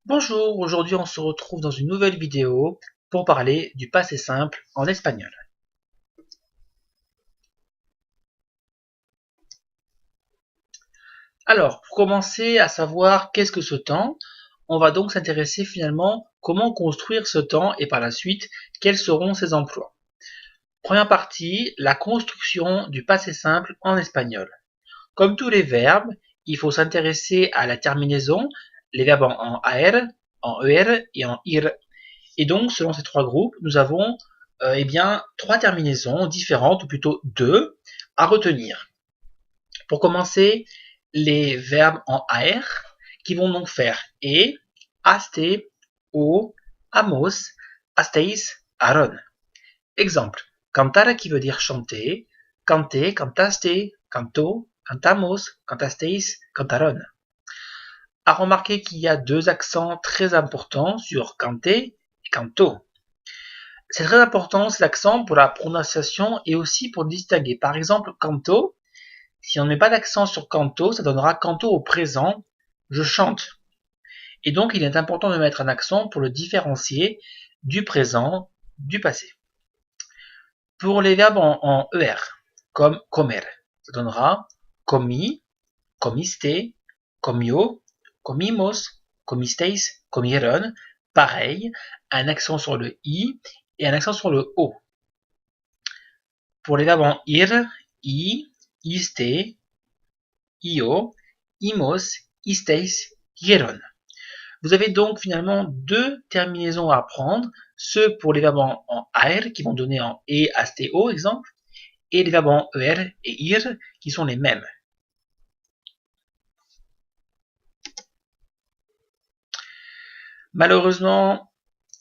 Bonjour, aujourd'hui on se retrouve dans une nouvelle vidéo pour parler du passé simple en espagnol. Alors, pour commencer à savoir qu'est-ce que ce temps, on va donc s'intéresser finalement comment construire ce temps et par la suite quels seront ses emplois. Première partie, la construction du passé simple en espagnol. Comme tous les verbes, il faut s'intéresser à la terminaison, les verbes en AR, en ER et en IR. Et donc, selon ces trois groupes, nous avons eh bien, trois terminaisons différentes, ou plutôt deux, à retenir. Pour commencer, les verbes en AR, qui vont donc faire aste, o, amos, asteis, aron. Exemple, cantar qui veut dire chanter, cante, cantaste, canto, cantamos, cantasteis, cantaron. À remarquer qu'il y a deux accents très importants sur cante et canto. C'est très important ces accents pour la prononciation et aussi pour distinguer. Par exemple, canto, si on ne met pas d'accent sur canto, ça donnera canto au présent, je chante. Et donc il est important de mettre un accent pour le différencier du présent, du passé. Pour les verbes en ER, comme comer, ça donnera comi, comiste, comio, comimos, comisteis, comieron. Pareil, un accent sur le i et un accent sur le o. Pour les verbes en ir, i, iste, io, imos, isteis, hieron. Vous avez donc finalement deux terminaisons à apprendre, ceux pour les verbes en AR qui vont donner en e, aste, o, exemple, et les verbes en ER et IR qui sont les mêmes. Malheureusement,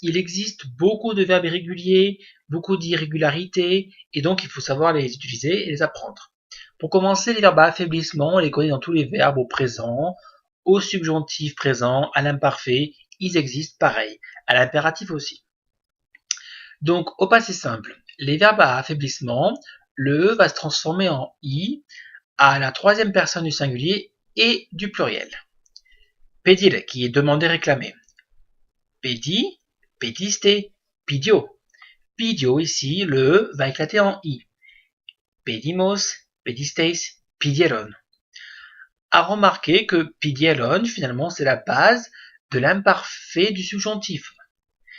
il existe beaucoup de verbes irréguliers, beaucoup d'irrégularités, et donc il faut savoir les utiliser et les apprendre. Pour commencer, les verbes à affaiblissement, on les connaît dans tous les verbes au présent, au subjonctif présent, à l'imparfait, ils existent pareil, à l'impératif aussi. Donc au passé simple, les verbes à affaiblissement, le E va se transformer en I à la troisième personne du singulier et du pluriel. Pedir, qui est demandé, réclamé. Pedi, pediste, pidio. Pidio ici, le E va éclater en I. Pedimos, pedisteis, pidieron. À remarquer que pidieron, finalement, c'est la base de l'imparfait du subjonctif.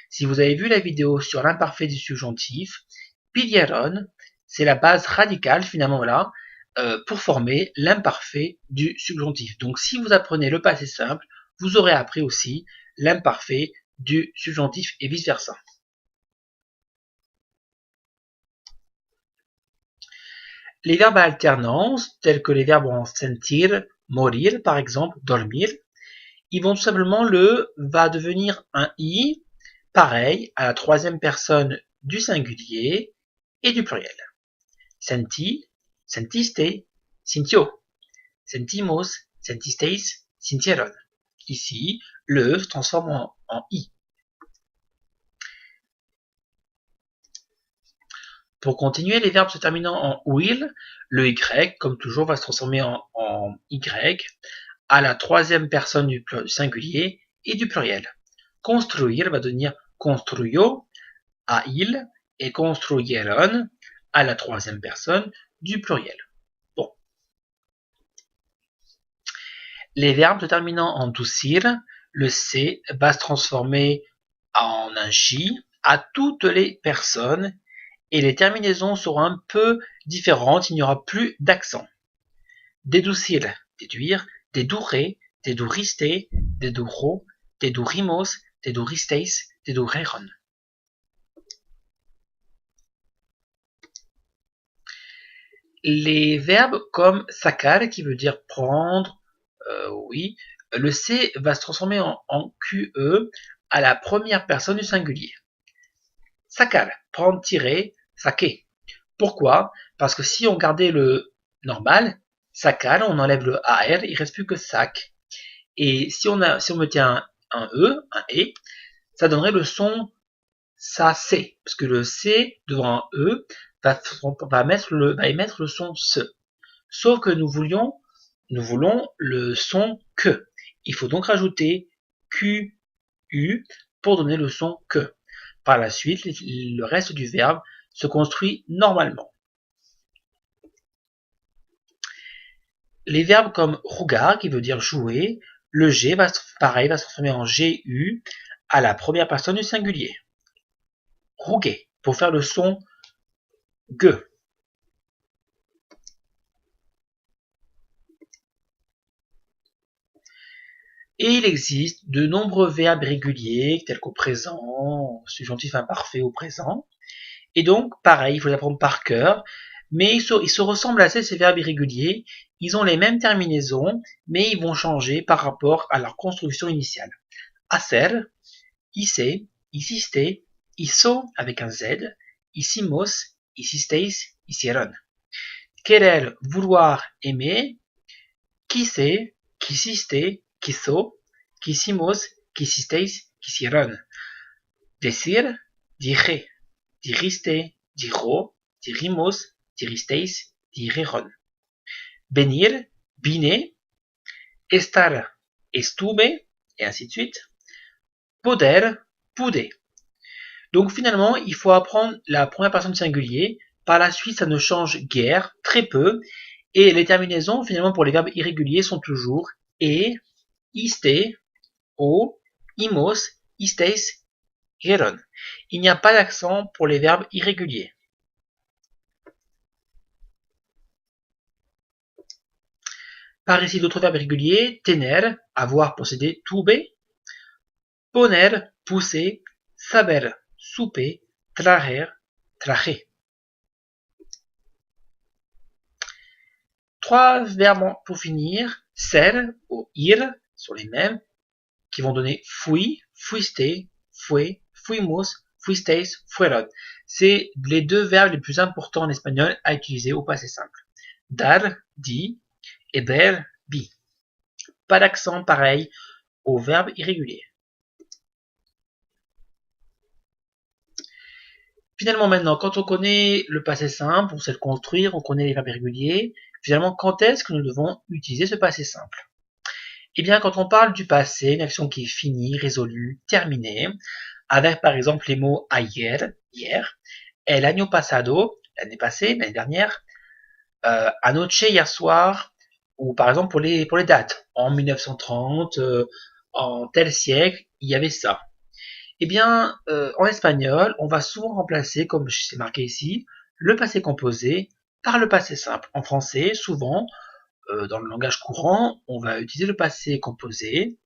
Si vous avez vu la vidéo sur l'imparfait du subjonctif, pidieron, c'est la base radicale, finalement, voilà, pour former l'imparfait du subjonctif. Donc, si vous apprenez le passé simple, vous aurez appris aussi l'imparfait du subjonctif et vice-versa. Les verbes à alternance, tels que les verbes en sentir, morir par exemple, dormir, ils vont tout simplement, le va devenir un i, pareil à la troisième personne du singulier et du pluriel. Senti, sentiste, sintio. Sentimos, sentisteis, sintieron. Ici, le se transforme en i. Pour continuer, les verbes se terminant en will, le y, comme toujours, va se transformer en y à la troisième personne du singulier et du pluriel. Construire va devenir construyo à il et construyeron à la troisième personne du pluriel. Bon. Les verbes se terminant en doucir, le c va se transformer en un j à toutes les personnes et les terminaisons seront un peu différentes, il n'y aura plus d'accent. Dédoucir, déduire, dédourer, dédouriste, dédouro, dédourimos, dédouristeis, dédoureron. Les verbes comme sacar, qui veut dire prendre, oui, le C va se transformer en QE à la première personne du singulier. Sacar, prendre, tirer, saquer. Pourquoi? Parce que si on gardait le normal, sacar, on enlève le AR, il ne reste plus que sac. Et si on mettait un E, un E, ça donnerait le son sa C, parce que le C devant un E va émettre le son se. Sauf que nous voulons le son que. Il faut donc rajouter Q, U pour donner le son que. Par la suite, le reste du verbe se construit normalement. Les verbes comme jugar, qui veut dire jouer, le G va se transformer en GU à la première personne du singulier. Jugué, pour faire le son G. Et il existe de nombreux verbes réguliers, tels qu'au présent, subjonctif imparfait au présent. Et donc, pareil, il faut les apprendre par cœur. Mais ils se ressemblent assez, ces verbes irréguliers. Ils ont les mêmes terminaisons, mais ils vont changer par rapport à leur construction initiale. Hacer, hice, hiciste, hizo avec un Z, hicimos, hicisteis, hicieron. Querer, vouloir, aimer, quise, quisiste, quiso, quisimos, quisisteis, quisieron. Decir, dije, dijiste, dijo, dirimos, diristeis, dijeron. Venir, vine, estar, estuve, et ainsi de suite. Poder, pude. Donc finalement, il faut apprendre la première personne singulier. Par la suite, ça ne change guère, très peu. Et les terminaisons, finalement, pour les verbes irréguliers sont toujours e, iste, o, imos, isteis, geron. Il n'y a pas d'accent pour les verbes irréguliers. Par ici, d'autres verbes réguliers, tener, avoir, posséder, tuve, poner, pousser, saber, souper, traer, traje. Trois verbes pour finir, ser ou ir sont les mêmes, qui vont donner fui, fuiste, fue, fuimos, fuisteis, fueron. C'est les deux verbes les plus importants en espagnol à utiliser au passé simple. Dar, dit, et ver, bi. Pas d'accent pareil au verbe irrégulier. Finalement maintenant, quand on connaît le passé simple, on sait le construire, on connaît les verbes irréguliers, finalement quand est-ce que nous devons utiliser ce passé simple? Eh bien quand on parle du passé, une action qui est finie, résolue, terminée, avec par exemple les mots ayer, hier, el año pasado, l'année passée, l'année dernière, anoche, hier soir, ou par exemple pour les dates, en 1930, en tel siècle, il y avait ça. Eh bien, en espagnol, on va souvent remplacer, comme c'est marqué ici, le passé composé par le passé simple. En français, souvent, dans le langage courant, on va utiliser le passé composé.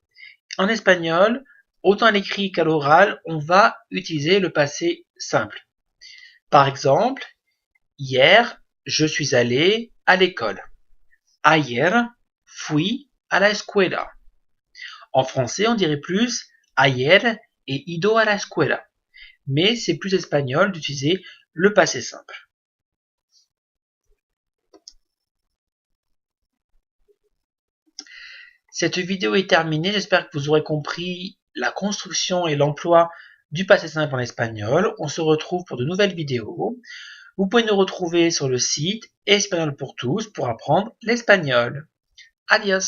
En espagnol, autant à l'écrit qu'à l'oral, on va utiliser le passé simple. Par exemple, hier, je suis allé à l'école. Ayer, fui a la escuela. En français, on dirait plus ayer et ido a la escuela. Mais c'est plus espagnol d'utiliser le passé simple. Cette vidéo est terminée, j'espère que vous aurez compris la construction et l'emploi du passé simple en espagnol. On se retrouve pour de nouvelles vidéos. Vous pouvez nous retrouver sur le site Espagnol pour tous pour apprendre l'espagnol. Adios!